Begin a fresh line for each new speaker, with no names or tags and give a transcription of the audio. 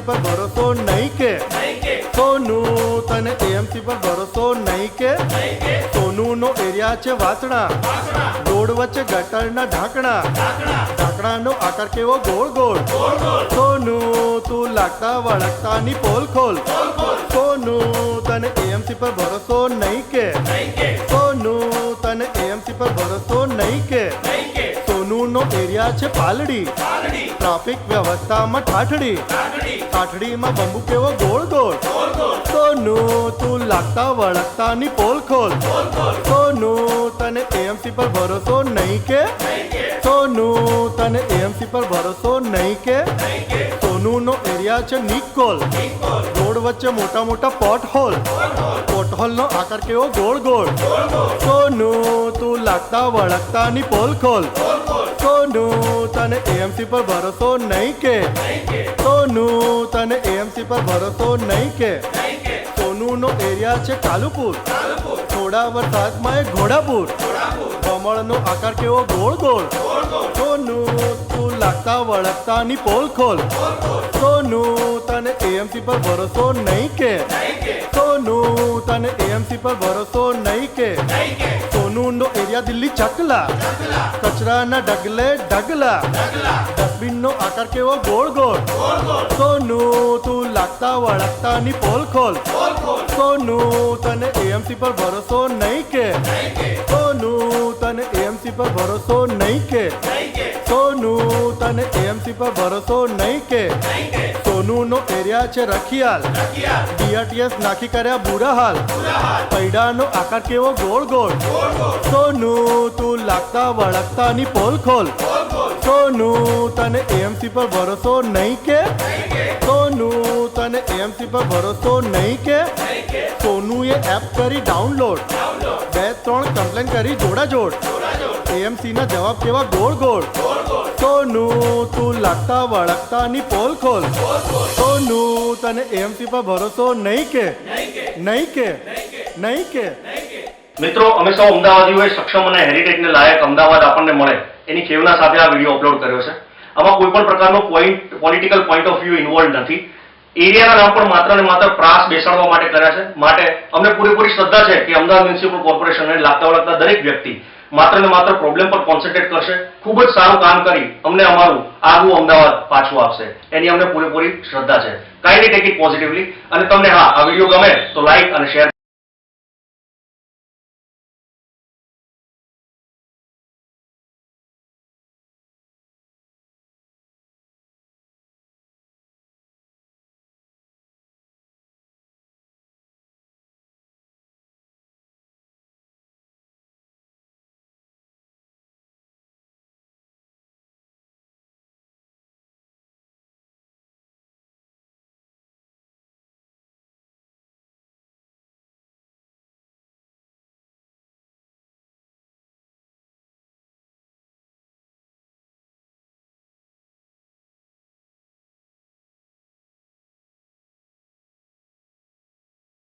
AMC પર ભરોસો નહીં કે સોનું તને એએમસી પર ભરોસો નહીં કે સોનુનો એરિયા છે વાસણા રોડ વચ્ચે ગટરના ઢાંકણાનો આકાર કેવો ગોળ ગોળ સોનું તું લાગતા વળગતાની પોલ ખોલ સોનું તને એએમસી પર ભરોસો નહીં કે સોનું તને એએમસી પર ભરોસો નહીં કે સોનુનો એરિયા છે પાલડી ટ્રાફિક વ્યવસ્થામાં ઠાઠડીમાં બંબુ કેવો ગોળ ગોળ સોનું તું લાગતા વળગતાની પોલ ખોલ સોનું તને એએમસી પર ભરોસો નહીં કે સોનું તને એએમસી પર ભરોસો નહીં કે સોનુનો એરિયા છે નિકોલ રોડ વચ્ચે મોટા મોટા પોટહોલનો આકાર કેવો ગોળ ગોળ સોનું તું લાગતા વળગતાની પોલ ખોલ સોનું તને એએમસી પર ભરોસો નહીં કે સોનું તને એએમસી પર ભરોસો નહીં કે સોનુનો એરિયા છે કાલુપુર થોડા વરસાદમાં એ ઘોડાપુર કમળનો આકાર કેવો ગોળ ગોળ સોનું તું લાગતા વળગતાની પોલ ખોલ સોનું તને એએમસી પર ભરોસો નહીં કે સોનું તને એએમસી પર ભરોસો નહીં કે સોનુનો એરિયા દિલ્હી ચકલા કચરાના ઢગલે ઢગલા ડસ્ટબિનનો આકાર કેવો ગોળ ગોળ સોનું તું લાગતા વળગતાની પોલ ખોલ સોનું તને એએમસી પર ભરોસો નહીં કે સોનું તને એએમસી પર ભરોસો નહીં કે સોનું તને એએમસી પર ભરોસો નહીં કે સોનુનો એરિયા છે રખિયાલ બીઆરટીએસ નાખી કર્યા બુરા હાલ પૈડાનો આકાર કેવો ગોળ ગોળ સોનું તું લાગતા વળગતાની પોલ ખોલ સોનું તને એએમસી પર ભરોસો નહીં કે સોનું તને એએમસી પર ભરોસો નહીં કે સોનુએ એપ કરી ડાઉનલોડ 2-3 કમ્પ્લેન કરી જોડાજોડ એએમસી ના જવાબ કેવા ગોળ ગોળ સોનું તું લાગતા વળગતાની પોલ ખોલ સોનું તને એએમસી પર ભરોસો નહીં કે નહીં કે નહીં કે
મિત્રો, અમે સૌ અમદાવાદીઓએ સક્ષમ અને હેરિટેજને લાયક અમદાવાદ આપણને મળે એની ખેવના સાથે આ વિડીયો અપલોડ કર્યો છે. આમાં કોઈ પણ પ્રકારનો political point of view involve નથી. એરિયાના નામ પણ માત્ર ને માત્ર પ્રાસ બેસાડવા માટે કર્યા છે. માટે અમને પૂરેપૂરી શ્રદ્ધા છે કે અમદાવાદ મ્યુનિસિપલ કોર્પોરેશનને લાગતા વળગતા દરેક વ્યક્તિ માત્ર ને માત્ર પ્રોબ્લેમ પર કોન્સન્ટ્રેટ કરશે, ખૂબ જ સારું કામ કરી અમને અમારું આગવું અમદાવાદ પાછું આપશે એની અમને પૂરેપૂરી શ્રદ્ધા છે. Kindly take it positively. અને તમને આ વિડીયો ગમે તો લાઈક અને શેર